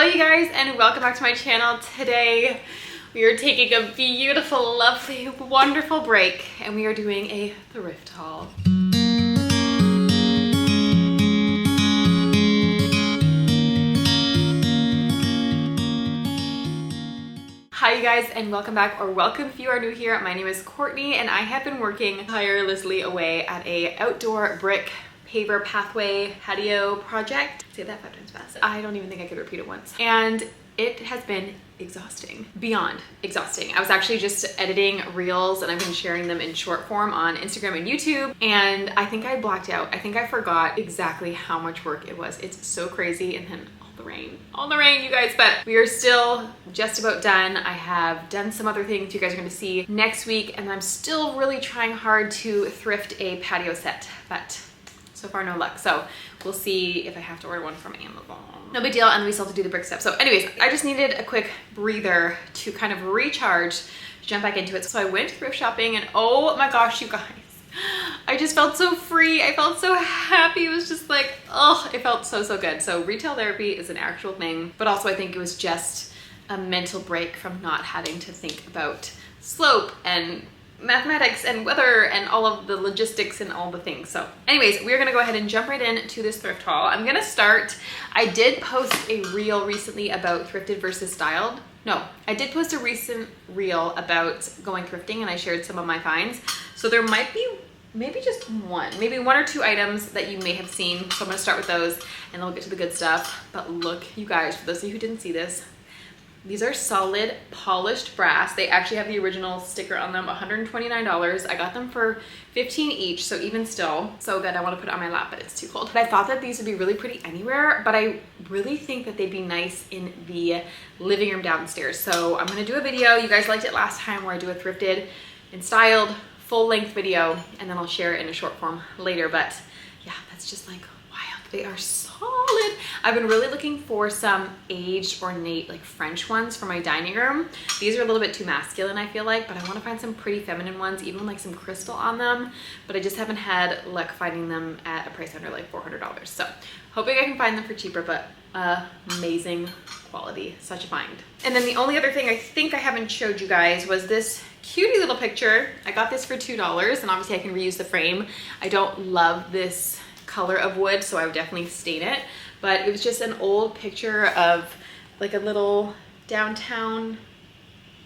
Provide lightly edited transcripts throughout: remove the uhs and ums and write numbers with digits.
you guys, and welcome back to my channel. Today we are taking a beautiful, lovely, wonderful break and we are doing a thrift haul. Hi you guys, and welcome back, or welcome if you are new here. My name is Courtney and I have been working tirelessly away at a outdoor brick paver pathway patio project. Say that 5 times fast. I don't even think I could repeat it once. And it has been exhausting, beyond exhausting. I was actually just editing reels and I've been sharing them in short form on Instagram and YouTube. And I think I blacked out. I think I forgot exactly how much work it was. It's so crazy. And then all the rain, you guys, but we are still just about done. I have done some other things you guys are going to see next week, and I'm still really trying hard to thrift a patio set, but so far no luck. So we'll see if I have to order one from Amazon. No big deal, and we still have to do the brick stuff. So anyways, I just needed a quick breather to kind of recharge, to jump back into it. So I went thrift shopping, and oh my gosh, you guys, I just felt so free. I felt so happy. It was just like, oh, it felt so good. So retail therapy is an actual thing, but also I think it was just a mental break from not having to think about slope and mathematics and weather and all of the logistics and all the things. So anyways, we're gonna go ahead and jump right into this thrift haul. I'm gonna start, I did post a reel recently about thrifted versus styled. No, I did post a recent reel about going thrifting and I shared some of my finds. So there might be maybe just maybe one or two items that you may have seen. So I'm gonna start with those and then we'll get to the good stuff. But look, you guys, for those of you who didn't see this, these are solid polished brass. They actually have the original sticker on them, $129. I got them for $15 each, so even still, so good. I want to put it on my lap, but it's too cold. But I thought that these would be really pretty anywhere, but I really think that they'd be nice in the living room downstairs. So I'm gonna do a video. You guys liked it last time where I do a thrifted and styled full-length video, and then I'll share it in a short form later. But yeah, that's just like wild. They are solid. I've been really looking for some aged ornate like French ones for my dining room. These are a little bit too masculine, I feel like, but I want to find some pretty feminine ones, even like some crystal on them, but I just haven't had luck finding them at a price under like $400. So hoping I can find them for cheaper, but amazing quality, such a find. And then the only other thing I think I haven't showed you guys was this cutie little picture. I got this for $2, and obviously I can reuse the frame. I don't love this color of wood, so I would definitely stain it, but it was just an old picture of like a little downtown,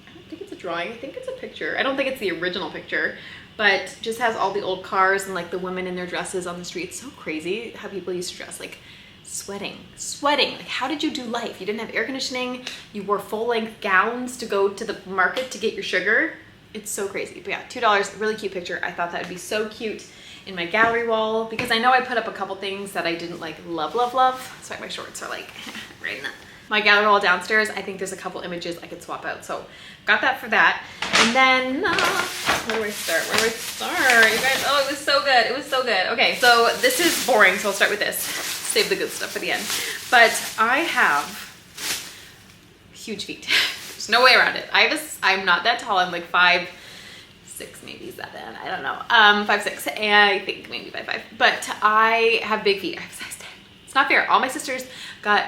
I don't think it's a drawing, I think it's a picture. I don't think it's the original picture, but just has all the old cars and like the women in their dresses on the street. It's so crazy how people used to dress, like sweating. Like, how did you do life? You didn't have air conditioning, you wore full-length gowns to go to the market to get your sugar. It's so crazy. But yeah, $2, really cute picture. I thought that would be so cute in my gallery wall, because I know I put up a couple things that I didn't like love. That's why my shorts are like right in my gallery wall downstairs. I think there's a couple images I could swap out, so got that for that. And then where do I start? You guys, oh, it was so good. It was so good. Okay, so this is boring, so I'll start with this. Save the good stuff for the end. But I have huge feet. There's no way around it. I'm not that tall. I'm like 5'6", maybe 7, I don't know, 5'6", and I think maybe 5'5", but I have big feet. I have size 10. It's not fair. All my sisters got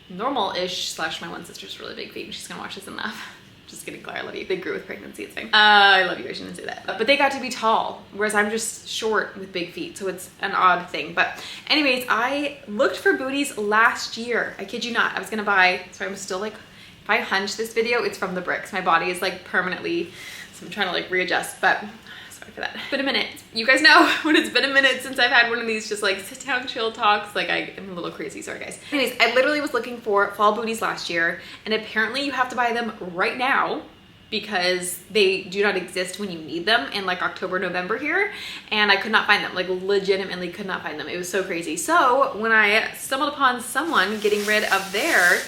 normal-ish / my one sister's really big feet, and she's gonna watch this and laugh. Just kidding, Claire, I love you. They grew with pregnancy, it's fine. I love you, I shouldn't say that. But they got to be tall, whereas I'm just short with big feet, so it's an odd thing. But anyways, I looked for booties last year. I kid you not. I was gonna buy, so I'm still like, if I hunch this video, it's from the bricks. My body is like permanently, so I'm trying to like readjust, but sorry for that. It's been a minute. You guys know when it's been a minute since I've had one of these just like sit down chill talks. Like I am a little crazy, sorry guys. Anyways, I literally was looking for fall booties last year, and apparently you have to buy them right now because they do not exist when you need them in like October, November here, and I could not find them, like legitimately could not find them. It was so crazy. So when I stumbled upon someone getting rid of their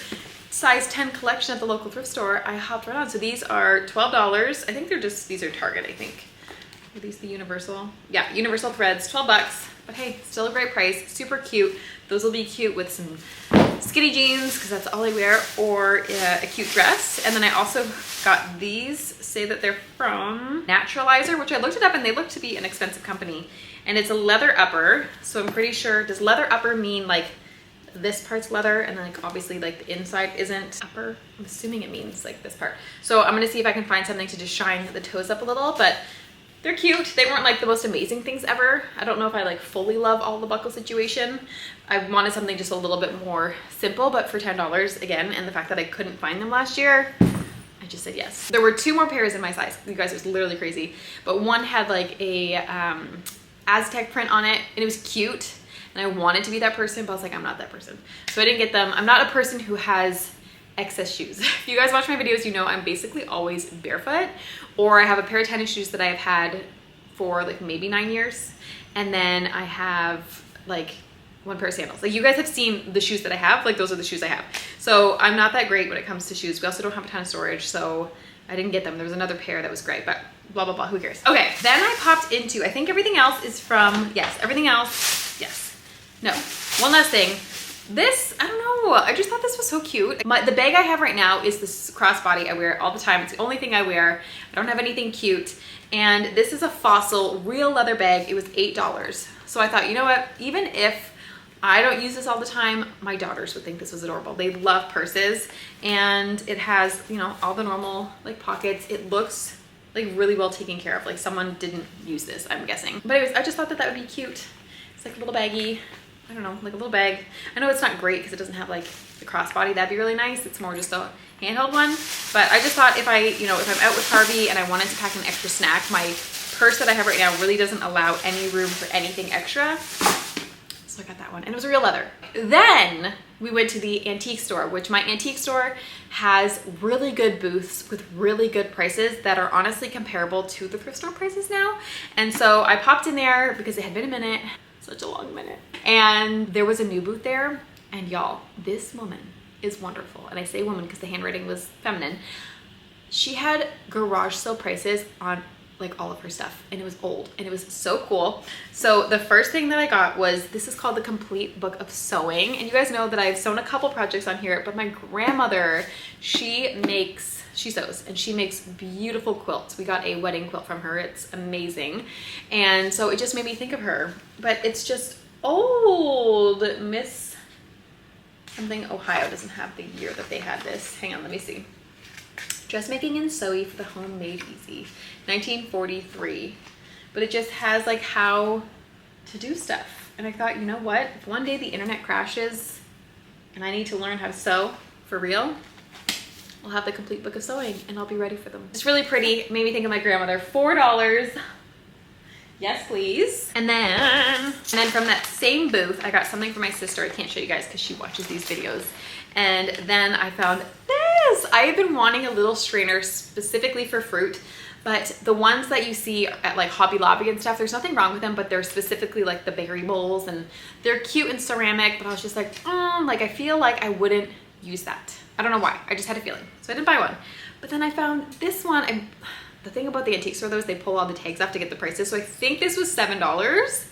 size 10 collection at the local thrift store, I hopped right on. So these are $12. I think these are Target, I think. Are these the universal? Yeah, universal threads, 12 bucks. But hey, still a great price, super cute. Those will be cute with some skinny jeans, because that's all I wear, or a cute dress. And then I also got these, say that they're from Naturalizer, which I looked it up and they look to be an expensive company. And it's a leather upper, so I'm pretty sure, does leather upper mean like this part's leather, and then like obviously like the inside isn't upper. I'm assuming it means like this part. So I'm gonna see if I can find something to just shine the toes up a little, but they're cute. They weren't like the most amazing things ever. I don't know if I like fully love all the buckle situation. I wanted something just a little bit more simple, but for $10 again, and the fact that I couldn't find them last year, I just said yes. There were 2 more pairs in my size. You guys, it was literally crazy. But one had like a Aztec print on it, and it was cute. And I wanted to be that person, but I was like, I'm not that person. So I didn't get them. I'm not a person who has excess shoes. If you guys watch my videos, you know I'm basically always barefoot, or I have a pair of tennis shoes that I have had for like maybe 9 years. And then I have like 1 pair of sandals. Like you guys have seen the shoes that I have, like those are the shoes I have. So I'm not that great when it comes to shoes. We also don't have a ton of storage, so I didn't get them. There was another pair that was great, but blah, blah, blah, who cares? Okay, then I popped into, I think everything else is from, yes, everything else, yes. No, one last thing. This, I don't know, I just thought this was so cute. The bag I have right now is this crossbody. I wear it all the time. It's the only thing I wear. I don't have anything cute. And this is a Fossil real leather bag. It was $8. So I thought, you know what, even if I don't use this all the time, my daughters would think this was adorable. They love purses, and it has, you know, all the normal like pockets. It looks like really well taken care of. Like someone didn't use this, I'm guessing. But anyways, I just thought that that would be cute. It's like a little baggy. I don't know, like a little bag. I know it's not great because it doesn't have like the crossbody. That'd be really nice. It's more just a handheld one. But I just thought if I, you know, if I'm out with Harvey and I wanted to pack an extra snack, my purse that I have right now really doesn't allow any room for anything extra. So I got that one, and it was a real leather. Then we went to the antique store, which my antique store has really good booths with really good prices that are honestly comparable to the thrift store prices now. And so I popped in there because it had been a minute. Such a long minute. And there was a new booth there, and y'all, this woman is wonderful. And I say woman because the handwriting was feminine. She had garage sale prices on like all of her stuff, and it was old, and it was so cool. So the first thing that I got was, this is called the Complete Book of Sewing. And you guys know that I've sewn a couple projects on here, but my grandmother, she sews, and she makes beautiful quilts. We got a wedding quilt from her. It's amazing. And so it just made me think of her, but it's just old. Miss something Ohio doesn't have the year that they had this. Hang on, let me see. Dressmaking and Sewing for the Home Made Easy, 1943. But it just has like how to do stuff. And I thought, you know what? If one day the internet crashes and I need to learn how to sew for real, I'll have the Complete Book of Sewing and I'll be ready for them. It's really pretty. It made me think of my grandmother. $4. Yes, please. And then from that same booth, I got something for my sister. I can't show you guys because she watches these videos. And then I found this. I have been wanting a little strainer specifically for fruit, but the ones that you see at like Hobby Lobby and stuff, there's nothing wrong with them, but they're specifically like the berry bowls, and they're cute in ceramic, but I was just like, I feel like I wouldn't use that. I don't know why, I just had a feeling. So I didn't buy one. But then I found this one. The thing about the antique store though is they pull all the tags off to get the prices. So I think this was $7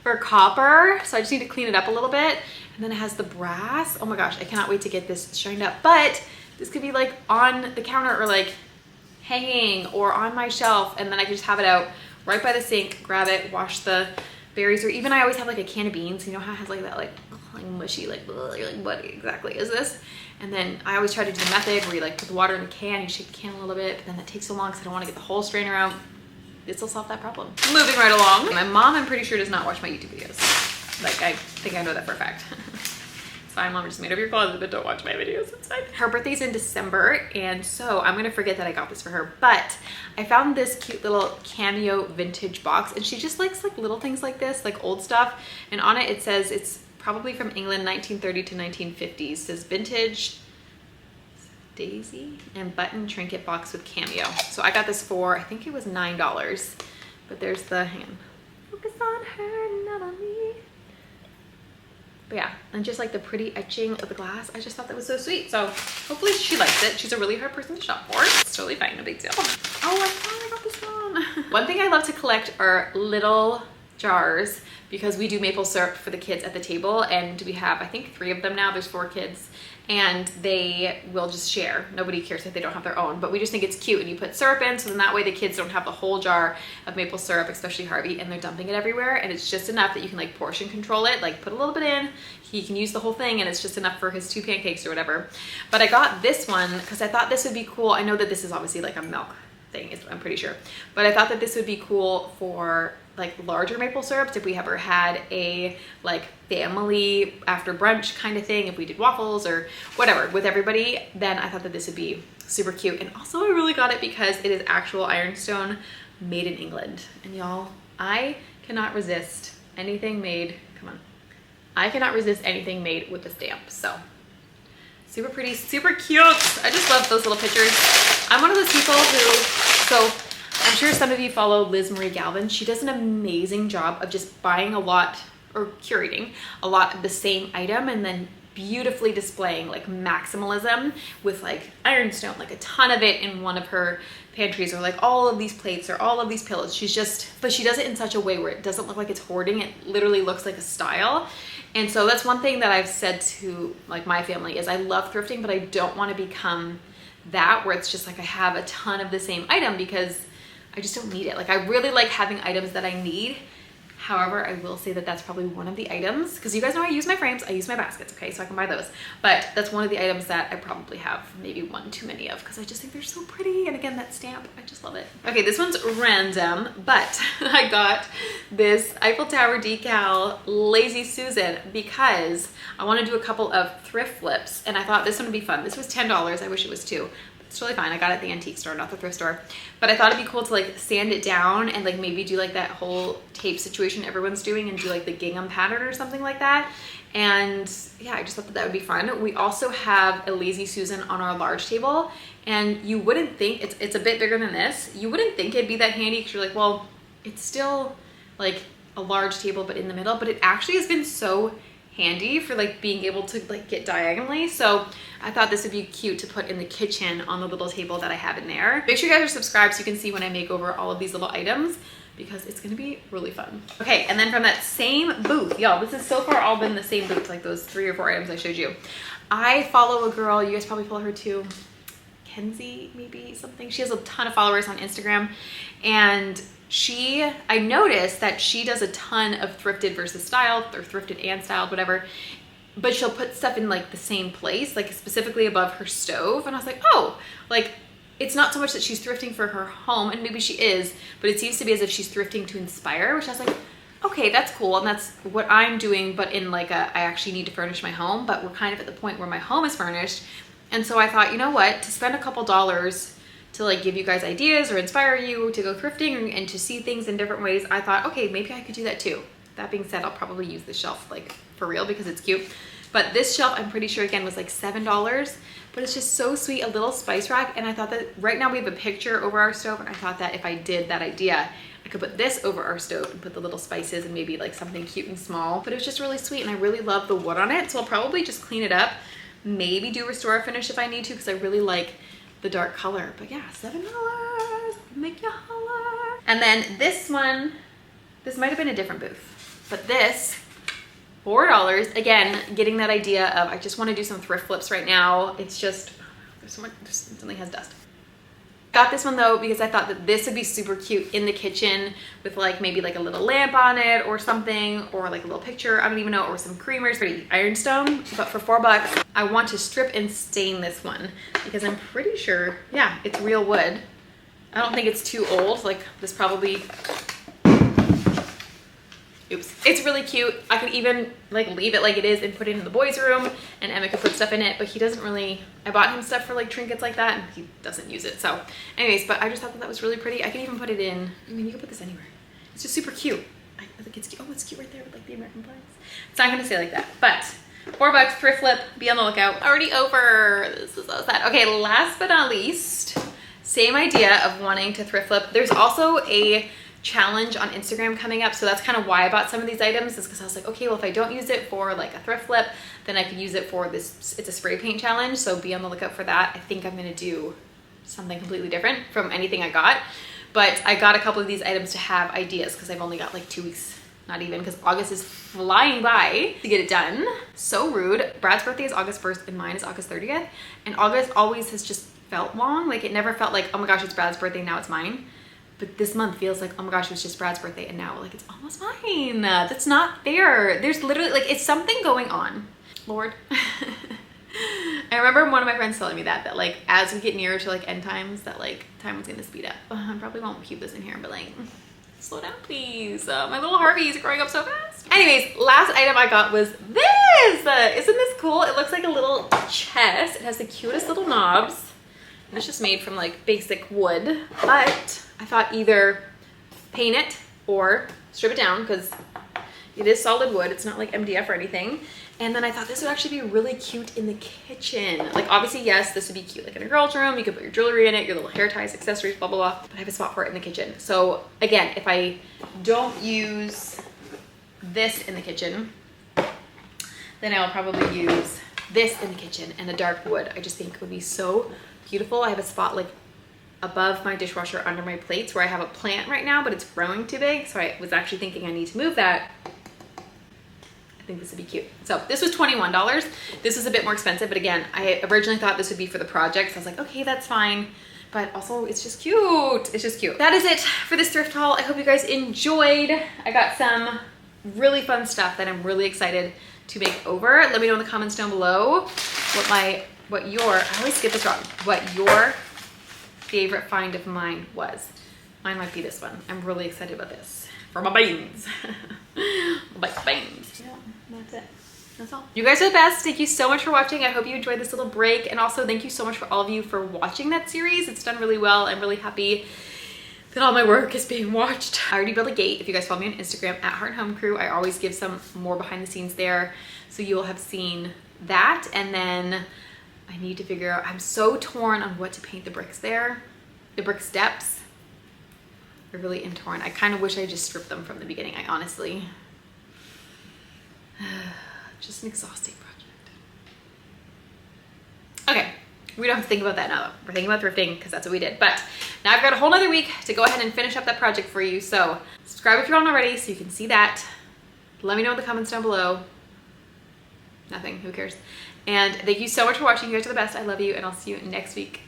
for copper. So I just need to clean it up a little bit. And then it has the brass. Oh my gosh, I cannot wait to get this shined up. But this could be like on the counter or like hanging or on my shelf. And then I can just have it out right by the sink, grab it, wash the berries. Or even I always have like a can of beans. You know how it has like that like mushy, like, ugh, you're like, what exactly is this? And then I always try to do the method where you like put the water in the can, you shake the can a little bit, but then that takes so long because I don't want to get the whole strainer out. This will solve that problem. Moving right along. My mom, I'm pretty sure, does not watch my YouTube videos. Like, I think I know that for a fact. It's fine, Mom, just made up your closet, but don't watch my videos, it's fine. Her birthday's in December, and so I'm gonna forget that I got this for her, but I found this cute little cameo vintage box, and she just likes like little things like this, like old stuff, and on it, it says it's probably from England, 1930 to 1950s. It says vintage daisy and button trinket box with cameo. So I got this for, I think it was $9, but there's the, hang on, focus on her, not on me. But yeah, and just like the pretty etching of the glass, I just thought that was so sweet. So hopefully she likes it. She's a really hard person to shop for. It's totally fine, no big deal. Oh, I finally got this one. One thing I love to collect are little jars because we do maple syrup for the kids at the table, and we have, I think, 3 of them now. There's 4 kids, and they will just share. Nobody cares if they don't have their own, but we just think it's cute, and you put syrup in, so then that way the kids don't have the whole jar of maple syrup, especially Harvey, and they're dumping it everywhere, and it's just enough that you can like portion control it, like put a little bit in, he can use the whole thing, and it's just enough for his 2 pancakes or whatever. But I got this one because I thought this would be cool. I know that this is obviously like a milk thing, I'm pretty sure, but I thought that this would be cool for like larger maple syrups if we ever had a like family after brunch kind of thing, if we did waffles or whatever with everybody, then I thought that this would be super cute. And also I really got it because it is actual ironstone made in England, and y'all, I cannot resist anything made, come on, I cannot resist anything made with a stamp. So super pretty, super cute. I just love those little pictures. I'm one of those people who, so I'm sure some of you follow Liz Marie Galvin. She does an amazing job of just buying a lot, or curating a lot of the same item, and then beautifully displaying like maximalism with like ironstone, like a ton of it in one of her pantries, or like all of these plates or all of these pillows. She's just, but she does it in such a way where it doesn't look like it's hoarding. It literally looks like a style. And so that's one thing that I've said to like my family is I love thrifting, but I don't want to become that where it's just like I have a ton of the same item, because I just don't need it. Like I really like having items that I need. However, I will say that that's probably one of the items, because you guys know I use my frames, I use my baskets, okay, so I can buy those. But that's one of the items that I probably have maybe one too many of, because I just think they're so pretty. And again, that stamp, I just love it. Okay, this one's random, but I got this Eiffel Tower decal Lazy Susan because I want to do a couple of thrift flips, and I thought this one would be fun. This was $10, I wish it was 2. It's totally fine. I got it at the antique store, not the thrift store. But I thought it'd be cool to like sand it down and like maybe do like that whole tape situation everyone's doing and do like the gingham pattern or something like that. And yeah, I just thought that that would be fun. We also have a Lazy Susan on our large table, and you wouldn't think, it's a bit bigger than this. You wouldn't think it'd be that handy because you're like, well, it's still like a large table but in the middle, but it actually has been so handy for like being able to like get diagonally. So I thought this would be cute to put in the kitchen on the little table that I have in there. Make sure you guys are subscribed so you can see when I make over all of these little items, because it's gonna be really fun. Okay, and then from that same booth, y'all, this has so far all been the same booth, like those 3 or 4 items I showed you. I follow a girl, you guys probably follow her too, Kenzie, maybe something. She has a ton of followers on Instagram, and I noticed that she does a ton of thrifted versus styled, or thrifted and styled, whatever, but she'll put stuff in like the same place, like specifically above her stove. And I was like, oh, like it's not so much that she's thrifting for her home, and maybe she is, but it seems to be as if she's thrifting to inspire, which I was like, okay, that's cool. And that's what I'm doing, but in like I actually need to furnish my home, but we're kind of at the point where my home is furnished. And so I thought, you know what, to spend a couple dollars to like give you guys ideas or inspire you to go thrifting and to see things in different ways, I thought, okay, maybe I could do that too. That being said, I'll probably use this shelf like for real because it's cute. But this shelf, I'm pretty sure again was like $7, but it's just so sweet, a little spice rack. And I thought that right now we have a picture over our stove, and I thought that if I did that idea, I could put this over our stove and put the little spices and maybe like something cute and small. But it was just really sweet, and I really love the wood on it. So I'll probably just clean it up, maybe do restore finish if I need to, because I really like the dark color. But yeah, $7, make you holler. And then this one, this might have been a different booth, but this, $4. Again, getting that idea of I just want to do some thrift flips right now. It's just, there's so much, something has dust. Got this one though because I thought that this would be super cute in the kitchen with like maybe like a little lamp on it or something, or like a little picture, I don't even know, or some creamers, pretty ironstone. But for $4, I want to strip and stain this one because I'm pretty sure, yeah, it's real wood. I don't think it's too old. Like this probably, oops, it's really cute. I could even like leave it like it is and put it in the boys' room, and Emma could put stuff in it, but he doesn't really, I bought him stuff for like trinkets like that, and he doesn't use it. So anyways, but I just thought that that was really pretty. I can even put it in, I mean, you can put this anywhere. It's just super cute. I think it's cute. Oh, it's cute right there with like the American flags. It's not gonna say like that, but $4 thrift flip, be on the lookout. Already over, this is so sad. Okay, last but not least, same idea of wanting to thrift flip. There's also a challenge on Instagram coming up, so that's kind of why I bought some of these items, is because I was like, okay, well, if I don't use it for like a thrift flip, then I could use it for this, it's a spray paint challenge, so be on the lookout for that. I think I'm gonna do something completely different from anything I got, but I got a couple of these items to have ideas because I've only got like 2 weeks not even, because August is flying by to get it done. So rude. Brad's birthday is August 1st and mine is August 30th. And August always has just felt long. Like it never felt like, oh my gosh, it's Brad's birthday, now it's mine. But this month feels like, oh my gosh, it was just Brad's birthday and now like it's almost mine. That's not fair. There's literally like, it's something going on. Lord. I remember one of my friends telling me that like as we get nearer to like end times, that like time is gonna speed up. I probably won't keep this in here, but like, slow down please. My little Harvey's growing up so fast. Anyways, last item I got was this. Isn't this cool? It looks like a little chest. It has the cutest little knobs. And it's just made from like basic wood, but I thought either paint it or strip it down because it is solid wood. It's not like MDF or anything. And then I thought this would actually be really cute in the kitchen. Like obviously, yes, this would be cute like in a girl's room. You could put your jewelry in it, your little hair ties, accessories, blah, blah, blah. But I have a spot for it in the kitchen. So again, if I don't use this in the kitchen, then I'll probably use this in the kitchen and the dark wood. I just think it would be so beautiful. I have a spot like above my dishwasher under my plates where I have a plant right now, but it's growing too big. So I was actually thinking I need to move that. I think this would be cute. So this was $21. This was a bit more expensive, but again, I originally thought this would be for the project. So I was like, okay, that's fine. But also it's just cute. It's just cute. That is it for this thrift haul. I hope you guys enjoyed. I got some really fun stuff that I'm really excited to make over. Let me know in the comments down below what your favorite find of mine was. Mine might be this one. I'm really excited about this. For my beans. My beans. Yeah, that's it. That's all. You guys are the best. Thank you so much for watching. I hope you enjoyed this little break. And also thank you so much for all of you for watching that series. It's done really well. I'm really happy that all my work is being watched. I already built a gate. If you guys follow me on Instagram at Heart Home Crew, I always give some more behind the scenes there. So you'll have seen that. And then I need to figure out, I'm so torn on what to paint the bricks there. The brick steps. I really am torn. I kind of wish I just stripped them from the beginning. I honestly, just an exhausting project. Okay, we don't have to think about that now. We're thinking about thrifting because that's what we did. But now I've got a whole nother week to go ahead and finish up that project for you. So subscribe if you aren't already so you can see that. Let me know in the comments down below. Nothing, who cares? And thank you so much for watching. You guys are the best. I love you and I'll see you next week.